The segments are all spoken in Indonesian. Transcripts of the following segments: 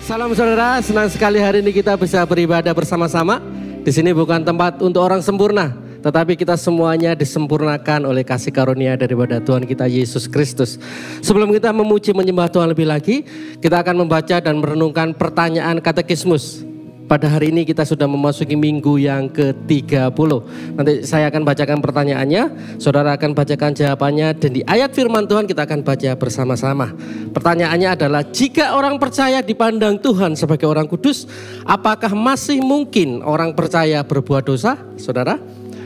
Salam saudara, senang sekali hari ini kita bisa beribadah bersama-sama. Di sini bukan tempat untuk orang sempurna, tetapi kita semuanya disempurnakan oleh kasih karunia daripada Tuhan kita Yesus Kristus. Sebelum kita memuji menyembah Tuhan lebih lagi, kita akan membaca dan merenungkan pertanyaan katekismus. Pada hari ini kita sudah memasuki minggu yang ke-30. Nanti saya akan bacakan pertanyaannya, saudara akan bacakan jawabannya, dan di ayat firman Tuhan kita akan baca bersama-sama. Pertanyaannya adalah, jika orang percaya dipandang Tuhan sebagai orang kudus, apakah masih mungkin orang percaya berbuat dosa, saudara?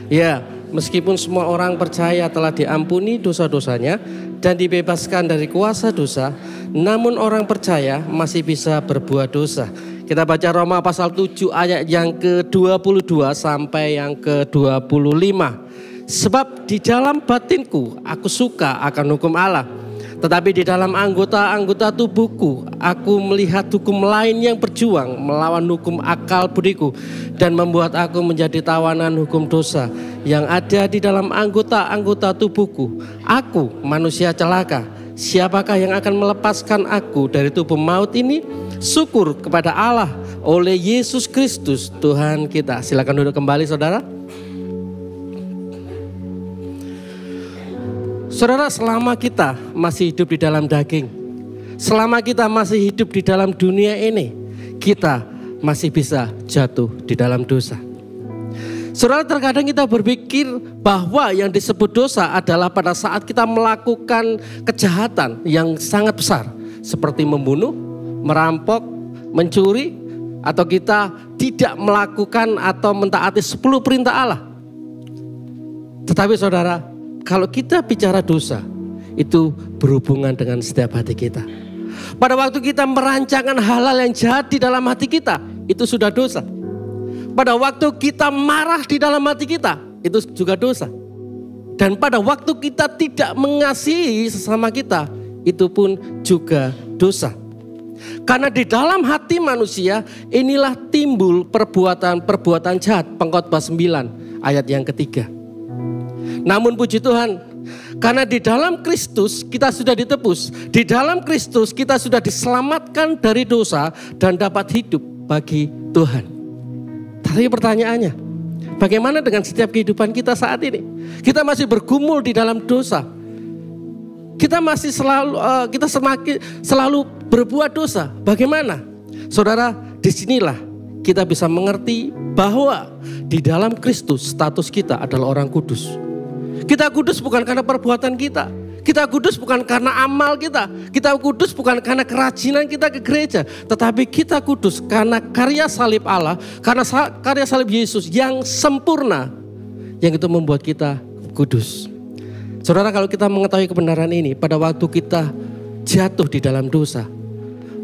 Ya, meskipun semua orang percaya telah diampuni dosa-dosanya dan dibebaskan dari kuasa dosa, namun orang percaya masih bisa berbuat dosa. Kita baca Roma pasal 7 ayat yang ke-22 sampai yang ke-25. Sebab di dalam batinku aku suka akan hukum Allah, tetapi di dalam anggota-anggota tubuhku aku melihat hukum lain yang berjuang melawan hukum akal budiku dan membuat aku menjadi tawanan hukum dosa yang ada di dalam anggota-anggota tubuhku. Aku manusia celaka, siapakah yang akan melepaskan aku dari tubuh maut ini? Syukur kepada Allah oleh Yesus Kristus Tuhan kita. Silakan duduk kembali saudara. Saudara, selama kita masih hidup di dalam daging, selama kita masih hidup di dalam dunia ini, kita masih bisa jatuh di dalam dosa. Saudara, terkadang kita berpikir bahwa yang disebut dosa adalah pada saat kita melakukan kejahatan yang sangat besar, seperti membunuh, merampok, mencuri, atau kita tidak melakukan atau mentaati 10 perintah Allah. Tetapi saudara, kalau kita bicara dosa, itu berhubungan dengan setiap hati kita. Pada waktu kita merancangkan hal-hal yang jahat di dalam hati kita, itu sudah dosa. Pada waktu kita marah di dalam hati kita, itu juga dosa. Dan pada waktu kita tidak mengasihi sesama kita, itu pun juga dosa. Karena di dalam hati manusia inilah timbul perbuatan-perbuatan jahat. Pengkhotbah 9 ayat yang ketiga. Namun puji Tuhan, karena di dalam Kristus kita sudah ditebus, di dalam Kristus kita sudah diselamatkan dari dosa dan dapat hidup bagi Tuhan. Tapi pertanyaannya, bagaimana dengan setiap kehidupan kita saat ini? Kita masih bergumul di dalam dosa. Kita masih selalu berbuat dosa. Bagaimana? Saudara, disinilah kita bisa mengerti bahwa di dalam Kristus status kita adalah orang kudus. Kita kudus bukan karena perbuatan kita. Kita kudus bukan karena amal kita. Kita kudus bukan karena kerajinan kita ke gereja. Tetapi kita kudus karena karya salib Allah. Karena karya salib Yesus yang sempurna. Yang itu membuat kita kudus. Saudara, kalau kita mengetahui kebenaran ini, pada waktu kita jatuh di dalam dosa,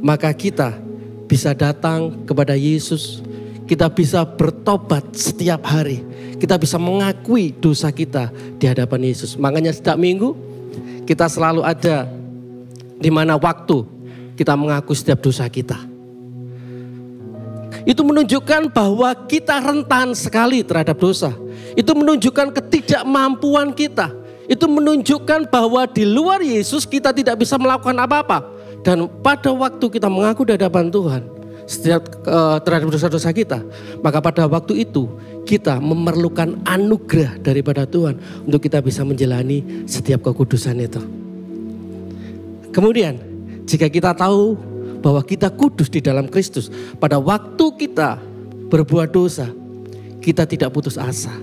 maka kita bisa datang kepada Yesus. Kita bisa bertobat setiap hari. Kita bisa mengakui dosa kita di hadapan Yesus. Makanya setiap minggu kita selalu ada di mana waktu kita mengaku setiap dosa kita. Itu menunjukkan bahwa kita rentan sekali terhadap dosa. Itu menunjukkan ketidakmampuan kita. Itu menunjukkan bahwa di luar Yesus kita tidak bisa melakukan apa-apa. Dan pada waktu kita mengaku di hadapan Tuhan setiap terhadap dosa-dosa kita, maka pada waktu itu kita memerlukan anugerah daripada Tuhan untuk kita bisa menjalani setiap kekudusan itu. Kemudian jika kita tahu bahwa kita kudus di dalam Kristus, pada waktu kita berbuat dosa, kita tidak putus asa.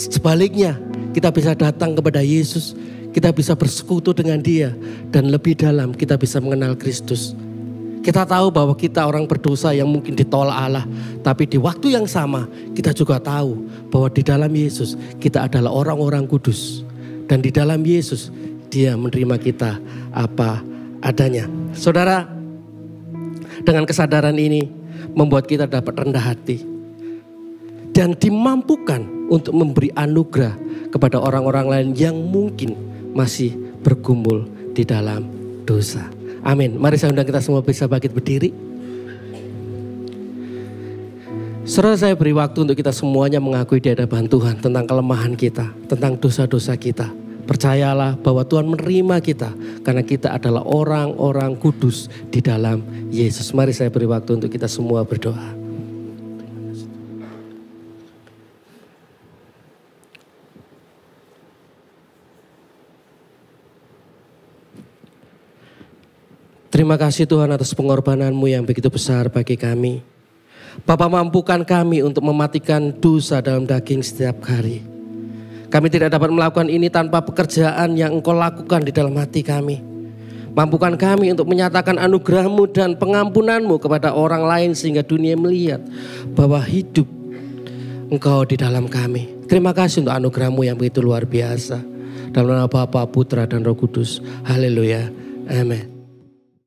Sebaliknya, kita bisa datang kepada Yesus, kita bisa bersekutu dengan Dia, dan lebih dalam kita bisa mengenal Kristus. Kita tahu bahwa kita orang berdosa yang mungkin ditolak Allah, tapi di waktu yang sama kita juga tahu bahwa di dalam Yesus kita adalah orang-orang kudus, dan di dalam Yesus Dia menerima kita apa adanya. Saudara, dengan kesadaran ini membuat kita dapat rendah hati dan dimampukan untuk memberi anugerah kepada orang-orang lain yang mungkin masih bergumul di dalam dosa. Amin. Mari saya undang kita semua bisa bangkit berdiri. Saudara, saya beri waktu untuk kita semuanya mengakui di hadapan Tuhan tentang kelemahan kita, tentang dosa-dosa kita. Percayalah bahwa Tuhan menerima kita karena kita adalah orang-orang kudus di dalam Yesus. Mari saya beri waktu untuk kita semua berdoa. Terima kasih Tuhan atas pengorbanan-Mu yang begitu besar bagi kami. Bapa, mampukan kami untuk mematikan dosa dalam daging setiap hari. Kami tidak dapat melakukan ini tanpa pekerjaan yang Engkau lakukan di dalam hati kami. Mampukan kami untuk menyatakan anugerah-Mu dan pengampunan-Mu kepada orang lain sehingga dunia melihat bahwa hidup Engkau di dalam kami. Terima kasih untuk anugerah-Mu yang begitu luar biasa. Dalam nama Bapa, Putra dan Roh Kudus. Haleluya. Amin.